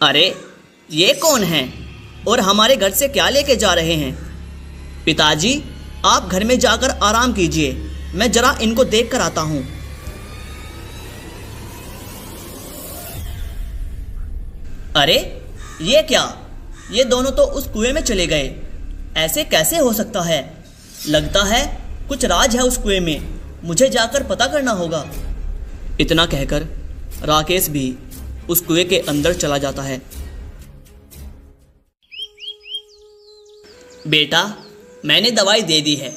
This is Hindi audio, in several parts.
अरे ये कौन हैं और हमारे घर से क्या लेके जा रहे हैं? पिताजी, आप घर में जाकर आराम कीजिए, मैं जरा इनको देख कर आता हूँ। अरे ये क्या? ये दोनों तो उस कुएं में चले गए। ऐसे कैसे हो सकता है? लगता है कुछ राज है उस कुएं में, मुझे जाकर पता करना होगा। इतना कहकर राकेश भी उस कुएं के अंदर चला जाता है। बेटा, मैंने दवाई दे दी है,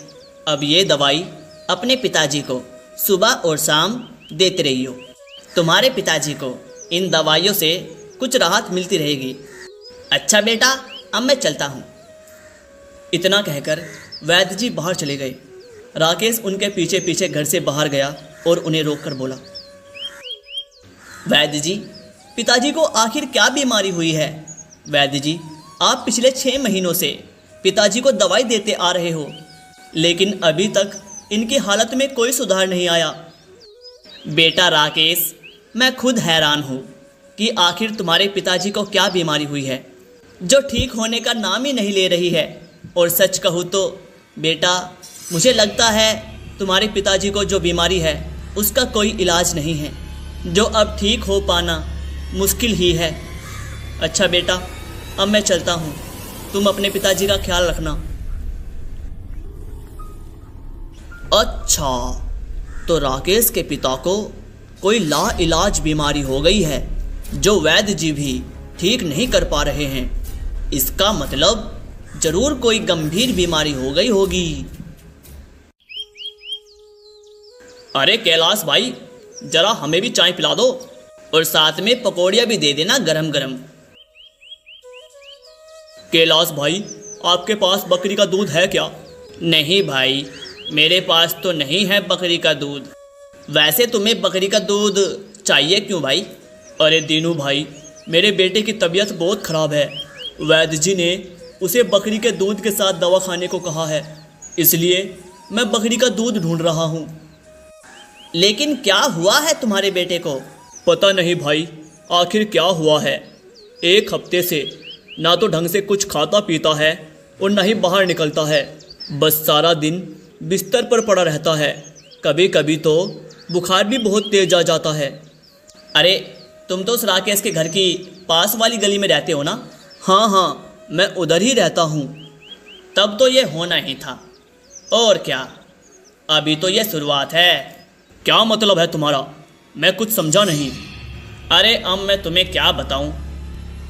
अब ये दवाई अपने पिताजी को सुबह और शाम देते रहियो। तुम्हारे पिताजी को इन दवाइयों से कुछ राहत मिलती रहेगी। अच्छा बेटा, अब मैं चलता हूँ। इतना कहकर वैद्य जी बाहर चले गए। राकेश उनके पीछे पीछे घर से बाहर गया और उन्हें रोककर बोला, वैद्य जी, पिताजी को आखिर क्या बीमारी हुई है? वैद्य जी, आप पिछले 6 महीनों से पिताजी को दवाई देते आ रहे हो, लेकिन अभी तक इनकी हालत में कोई सुधार नहीं आया। बेटा राकेश, मैं खुद हैरान हूँ कि आखिर तुम्हारे पिताजी को क्या बीमारी हुई है जो ठीक होने का नाम ही नहीं ले रही है। और सच कहूँ तो बेटा, मुझे लगता है तुम्हारे पिताजी को जो बीमारी है उसका कोई इलाज नहीं है, जो अब ठीक हो पाना मुश्किल ही है। अच्छा बेटा, अब मैं चलता हूँ, तुम अपने पिताजी का ख्याल रखना। अच्छा, तो राकेश के पिता को कोई लाइलाज बीमारी हो गई है जो वैद्य जी भी ठीक नहीं कर पा रहे हैं। इसका मतलब जरूर कोई गंभीर बीमारी हो गई होगी। अरे कैलाश भाई, जरा हमें भी चाय पिला दो और साथ में पकौड़ियाँ भी दे देना गरम गरम। कैलाश भाई, आपके पास बकरी का दूध है क्या? नहीं भाई, मेरे पास तो नहीं है बकरी का दूध। वैसे तुम्हें बकरी का दूध चाहिए क्यों भाई? अरे दीनू भाई, मेरे बेटे की तबीयत बहुत ख़राब है। वैद्य जी ने उसे बकरी के दूध के साथ दवा खाने को कहा है, इसलिए मैं बकरी का दूध ढूंढ रहा हूँ। लेकिन क्या हुआ है तुम्हारे बेटे को? पता नहीं भाई, आखिर क्या हुआ है। 1 हफ्ते से ना तो ढंग से कुछ खाता पीता है और ना ही बाहर निकलता है, बस सारा दिन बिस्तर पर पड़ा रहता है। कभी कभी तो बुखार भी बहुत तेज आ जाता है। अरे तुम तो उस राकेश के घर की पास वाली गली में रहते हो ना? हाँ हाँ, मैं उधर ही रहता हूँ। तब तो ये होना ही था। और क्या, अभी तो ये शुरुआत है। क्या मतलब है तुम्हारा? मैं कुछ समझा नहीं। अरे अब मैं तुम्हें क्या बताऊँ,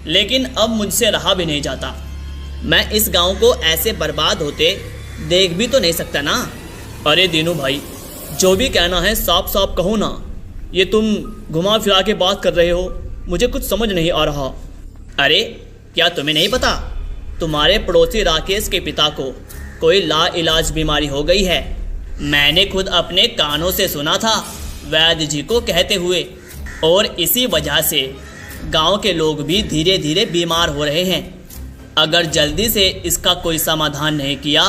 लेकिन अब मुझसे रहा भी नहीं जाता। मैं इस गांव को ऐसे बर्बाद होते देख भी तो नहीं सकता ना। अरे दीनू भाई, जो भी कहना है साफ साफ कहो ना। ये तुम घुमा फिरा के बात कर रहे हो, मुझे कुछ समझ नहीं आ रहा। अरे क्या तुम्हें नहीं पता, तुम्हारे पड़ोसी राकेश के पिता को कोई लाइलाज बीमारी हो गई है। मैंने खुद अपने कानों से सुना था वैद्य जी को कहते हुए, और इसी वजह से गांव के लोग भी धीरे धीरे बीमार हो रहे हैं। अगर जल्दी से इसका कोई समाधान नहीं किया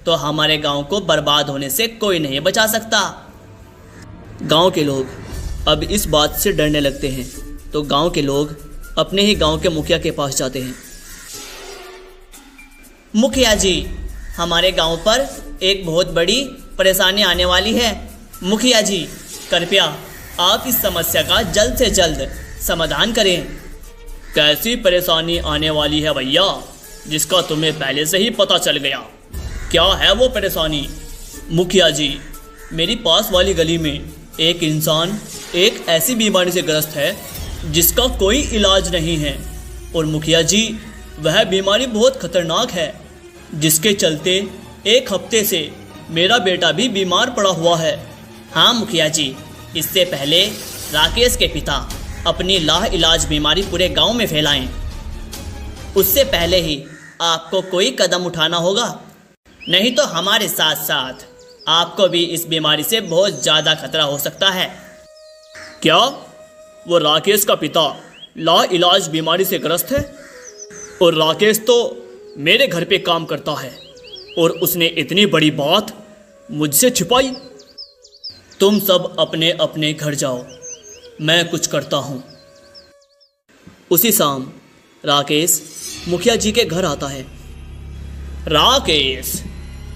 तो हमारे गांव को बर्बाद होने से कोई नहीं बचा सकता। गांव के लोग अब इस बात से डरने लगते हैं, तो गांव के लोग अपने ही गांव के मुखिया के पास जाते हैं। मुखिया जी, हमारे गांव पर एक बहुत बड़ी परेशानी आने वाली है। मुखिया जी, कृपया आप इस समस्या का जल्द से जल्द समाधान करें। कैसी परेशानी आने वाली है भैया, जिसका तुम्हें पहले से ही पता चल गया? क्या है वो परेशानी? मुखिया जी, मेरी पास वाली गली में एक इंसान एक ऐसी बीमारी से ग्रस्त है जिसका कोई इलाज नहीं है। और मुखिया जी, वह बीमारी बहुत खतरनाक है, जिसके चलते 1 हफ्ते से मेरा बेटा भी बीमार पड़ा हुआ है। हाँ मुखिया जी, इससे पहले राकेश के पिता अपनी लाइलाज बीमारी पूरे गांव में फैलाएं, उससे पहले ही आपको कोई कदम उठाना होगा, नहीं तो हमारे साथ साथ आपको भी इस बीमारी से बहुत ज़्यादा खतरा हो सकता है। क्या वो राकेश का पिता लाइलाज बीमारी से ग्रस्त है? और राकेश तो मेरे घर पे काम करता है और उसने इतनी बड़ी बात मुझसे छिपाई। तुम सब अपने अपने घर जाओ, मैं कुछ करता हूँ। उसी शाम राकेश मुखिया जी के घर आता है। राकेश,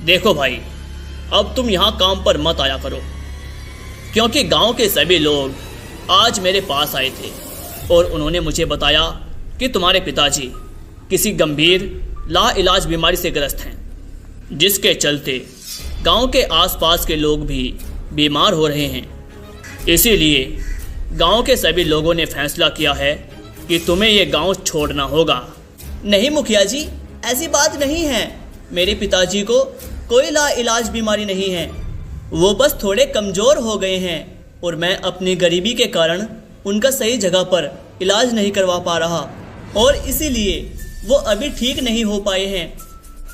देखो भाई, अब तुम यहाँ काम पर मत आया करो, क्योंकि गांव के सभी लोग आज मेरे पास आए थे और उन्होंने मुझे बताया कि तुम्हारे पिताजी किसी गंभीर लाइलाज बीमारी से ग्रस्त हैं, जिसके चलते गांव के आसपास के लोग भी बीमार हो रहे हैं। इसीलिए गांव के सभी लोगों ने फैसला किया है कि तुम्हें ये गांव छोड़ना होगा। नहीं मुखिया जी, ऐसी बात नहीं है। मेरे पिताजी को कोई लाइलाज बीमारी नहीं है, वो बस थोड़े कमज़ोर हो गए हैं और मैं अपनी गरीबी के कारण उनका सही जगह पर इलाज नहीं करवा पा रहा और इसीलिए वो अभी ठीक नहीं हो पाए हैं।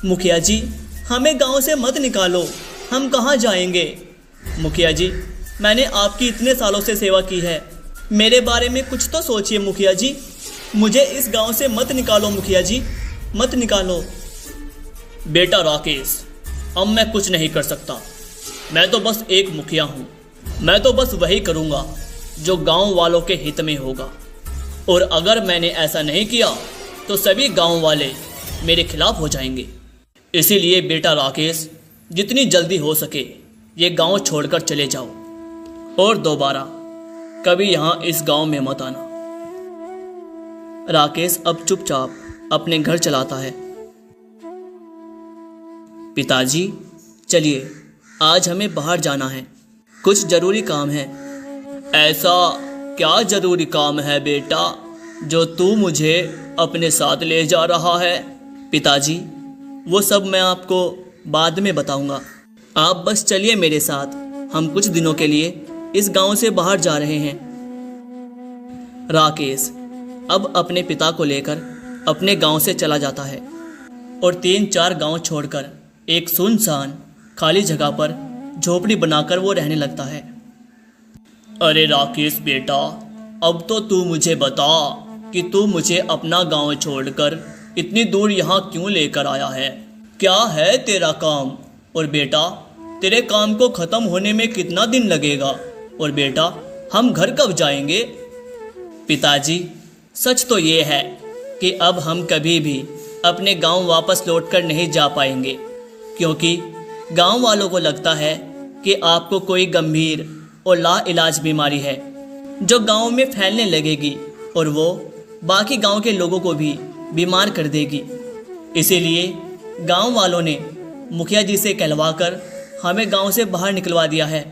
मुखिया जी, हमें गांव से मत निकालो, हम कहाँ जाएंगे? मुखिया जी, मैंने आपकी इतने सालों से सेवा की है, मेरे बारे में कुछ तो सोचिए मुखिया जी। मुझे इस गांव से मत निकालो मुखिया जी, मत निकालो। बेटा राकेश, अब मैं कुछ नहीं कर सकता। मैं तो बस एक मुखिया हूँ। मैं तो बस वही करूँगा जो गांव वालों के हित में होगा, और अगर मैंने ऐसा नहीं किया तो सभी गांव वाले मेरे खिलाफ हो जाएंगे। इसीलिए बेटा राकेश, जितनी जल्दी हो सके ये गांव छोड़कर चले जाओ और दोबारा कभी यहाँ इस गांव में मत आना। राकेश अब चुपचाप अपने घर चलाता है। पिताजी, चलिए, आज हमें बाहर जाना है, कुछ जरूरी काम है। ऐसा क्या जरूरी काम है बेटा जो तू मुझे अपने साथ ले जा रहा है? पिताजी, वो सब मैं आपको बाद में बताऊंगा, आप बस चलिए मेरे साथ। हम कुछ दिनों के लिए इस गांव से बाहर जा रहे हैं। राकेश अब अपने पिता को लेकर अपने गांव से चला जाता है और 3-4 गांव छोड़कर एक सुनसान खाली जगह पर झोपड़ी बनाकर वो रहने लगता है। अरे राकेश बेटा, अब तो तू मुझे बता कि तू मुझे अपना गांव छोड़कर इतनी दूर यहाँ क्यों लेकर आया है? क्या है तेरा काम? और बेटा, तेरे काम को ख़त्म होने में कितना दिन लगेगा? और बेटा, हम घर कब जाएंगे? पिताजी, सच तो ये है कि अब हम कभी भी अपने गांव वापस लौटकर नहीं जा पाएंगे, क्योंकि गांव वालों को लगता है कि आपको कोई गंभीर और लाइलाज बीमारी है जो गांव में फैलने लगेगी और वो बाकी गांव के लोगों को भी बीमार कर देगी। इसीलिए गांव वालों ने मुखिया जी से कहलवाकर हमें गांव से बाहर निकलवा दिया है।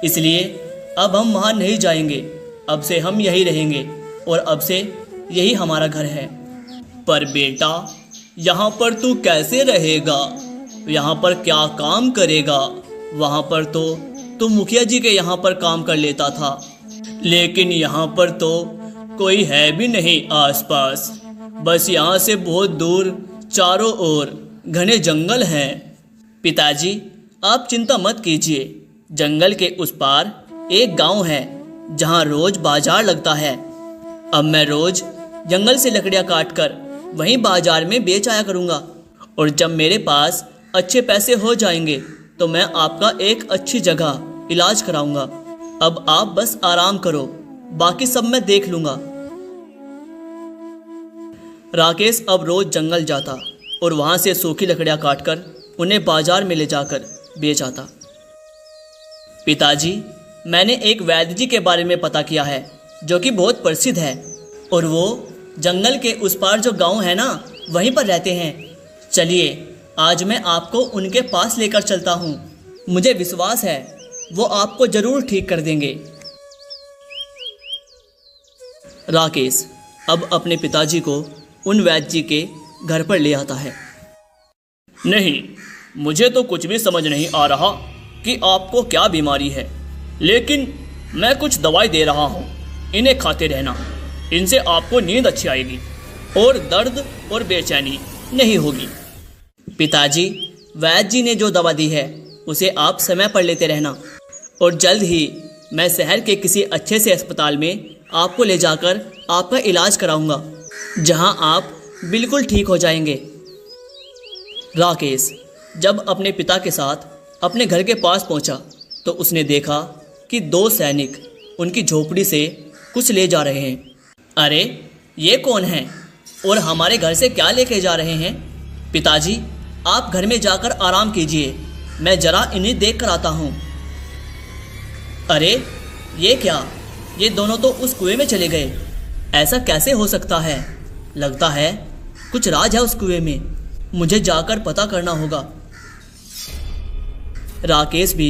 इसलिए अब हम वहाँ नहीं जाएंगे, अब से हम यहीं रहेंगे और अब से यही हमारा घर है। पर बेटा, यहाँ पर तू कैसे रहेगा? यहाँ पर क्या काम करेगा? वहाँ पर तो तू मुखिया जी के यहाँ पर काम कर लेता था, लेकिन यहाँ पर तो कोई है भी नहीं आसपास। बस यहाँ से बहुत दूर चारों ओर घने जंगल हैं। पिताजी, आप चिंता मत कीजिए, जंगल के उस पार एक गांव है जहाँ रोज बाजार लगता है। अब मैं रोज जंगल से लकड़ियाँ काट कर वहीं बाजार में बेच आया करूँगा, और जब मेरे पास अच्छे पैसे हो जाएंगे तो मैं आपका एक अच्छी जगह इलाज कराऊंगा। अब आप बस आराम करो, बाकी सब मैं देख लूँगा। राकेश अब रोज जंगल जाता और वहाँ से सूखी लकड़ियाँ काटकर उन्हें बाजार में ले जाकर बेच आता। पिताजी, मैंने एक वैद्य जी के बारे में पता किया है जो कि बहुत प्रसिद्ध है, और वो जंगल के उस पार जो गांव है ना, वहीं पर रहते हैं। चलिए, आज मैं आपको उनके पास लेकर चलता हूँ। मुझे विश्वास है वो आपको जरूर ठीक कर देंगे। राकेश अब अपने पिताजी को उन वैद्य जी के घर पर ले आता है। नहीं, मुझे तो कुछ भी समझ नहीं आ रहा कि आपको क्या बीमारी है, लेकिन मैं कुछ दवाई दे रहा हूँ, इन्हें खाते रहना। इनसे आपको नींद अच्छी आएगी और दर्द और बेचैनी नहीं होगी। पिताजी, वैद्य जी ने जो दवा दी है उसे आप समय पर लेते रहना, और जल्द ही मैं शहर के किसी अच्छे से अस्पताल में आपको ले जाकर आपका इलाज कराऊंगा, जहां आप बिल्कुल ठीक हो जाएंगे। राकेश जब अपने पिता के साथ अपने घर के पास पहुंचा तो उसने देखा कि 2 सैनिक उनकी झोपड़ी से कुछ ले जा रहे हैं। अरे, ये कौन है? और हमारे घर से क्या लेके जा रहे हैं? पिताजी, आप घर में जाकर आराम कीजिए, मैं जरा इन्हें देख कर आता हूँ। अरे ये क्या, ये दोनों तो उस कुएं में चले गए। ऐसा कैसे हो सकता है? लगता है कुछ राज है उस कुएं में, मुझे जाकर पता करना होगा। राकेश भी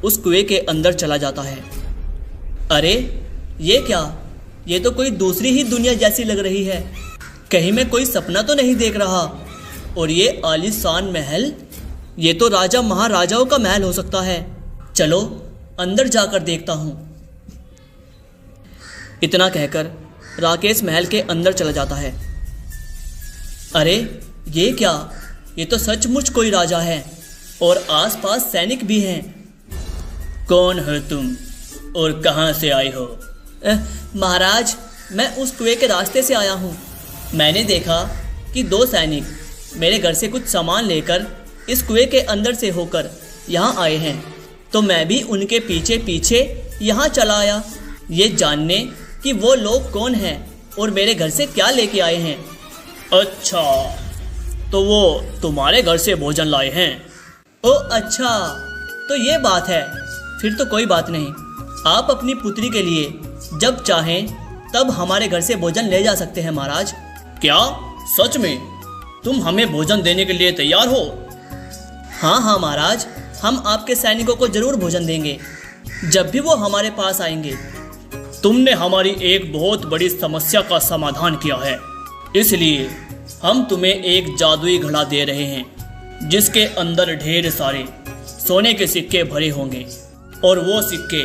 उस कुएं के अंदर चला जाता है। अरे ये क्या, ये तो कोई दूसरी ही दुनिया जैसी लग रही है। कहीं मैं कोई सपना तो नहीं देख रहा। और ये आलीशान महल, ये तो राजा महाराजाओं का महल हो सकता है। चलो अंदर जाकर देखता हूँ। इतना कहकर राकेश महल के अंदर चला जाता है। अरे ये क्या, ये तो सचमुच कोई राजा है और आसपास सैनिक भी हैं। कौन हो तुम और कहाँ से आए हो? महाराज, मैं उस कुएं के रास्ते से आया हूँ। मैंने देखा कि 2 सैनिक मेरे घर से कुछ सामान लेकर इस कुएं के अंदर से होकर यहाँ आए हैं, तो मैं भी उनके पीछे पीछे यहाँ चला आया, ये जानने कि वो लोग कौन हैं और मेरे घर से क्या लेके आए हैं। अच्छा, तो वो तुम्हारे घर से भोजन लाए हैं? ओ अच्छा, तो ये बात है। फिर तो कोई बात नहीं, आप अपनी पुत्री के लिए जब चाहें तब हमारे घर से भोजन ले जा सकते हैं महाराज। क्या सच में तुम हमें भोजन देने के लिए तैयार हो? हाँ हाँ महाराज, हम आपके सैनिकों को जरूर भोजन देंगे जब भी वो हमारे पास आएंगे। तुमने हमारी एक बहुत बड़ी समस्या का समाधान किया है, इसलिए हम तुम्हें एक जादुई घड़ा दे रहे हैं जिसके अंदर ढेर सारे सोने के सिक्के भरे होंगे और वो सिक्के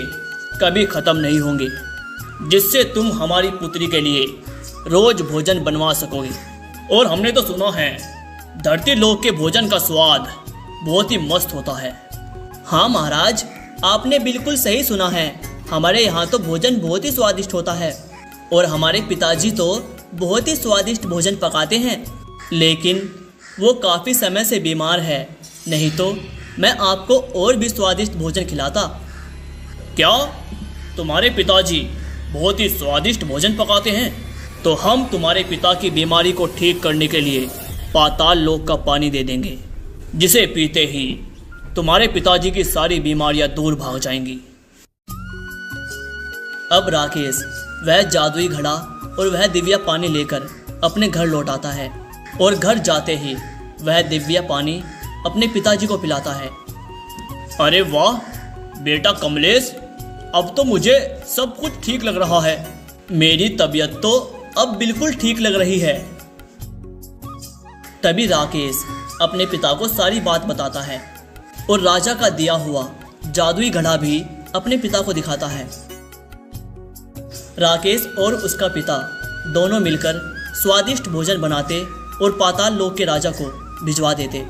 कभी खत्म नहीं होंगे, जिससे तुम हमारी पुत्री के लिए रोज भोजन बनवा सकोगे। और हमने तो सुना है धरती लोक के भोजन का स्वाद बहुत ही मस्त होता है। हाँ महाराज, आपने बिल्कुल सही सुना है, हमारे यहाँ तो भोजन बहुत ही स्वादिष्ट होता है और हमारे पिताजी तो बहुत ही स्वादिष्ट भोजन पकाते हैं, लेकिन वो काफ़ी समय से बीमार है, नहीं तो मैं आपको और भी स्वादिष्ट भोजन खिलाता। क्या तुम्हारे पिताजी बहुत ही स्वादिष्ट भोजन पकाते हैं? तो हम तुम्हारे पिता की बीमारी को ठीक करने के लिए पाताल लोक का पानी दे देंगे, जिसे पीते ही तुम्हारे पिताजी की सारी बीमारियां दूर भाग जाएंगी। अब राकेश वह जादुई घड़ा और वह दिव्या पानी लेकर अपने घर लौट आता है और घर जाते ही वह दिव्या पानी अपने पिताजी को पिलाता है। अरे वाह बेटा कमलेश, अब तो मुझे सब कुछ ठीक लग रहा है। मेरी तबीयत तो अब बिल्कुल ठीक लग रही है। तभी राकेश अपने पिता को सारी बात बताता है और राजा का दिया हुआ जादुई घड़ा भी अपने पिता को दिखाता है। राकेश और उसका पिता दोनों मिलकर स्वादिष्ट भोजन बनाते और पाताल लोक के राजा को भिजवा देते।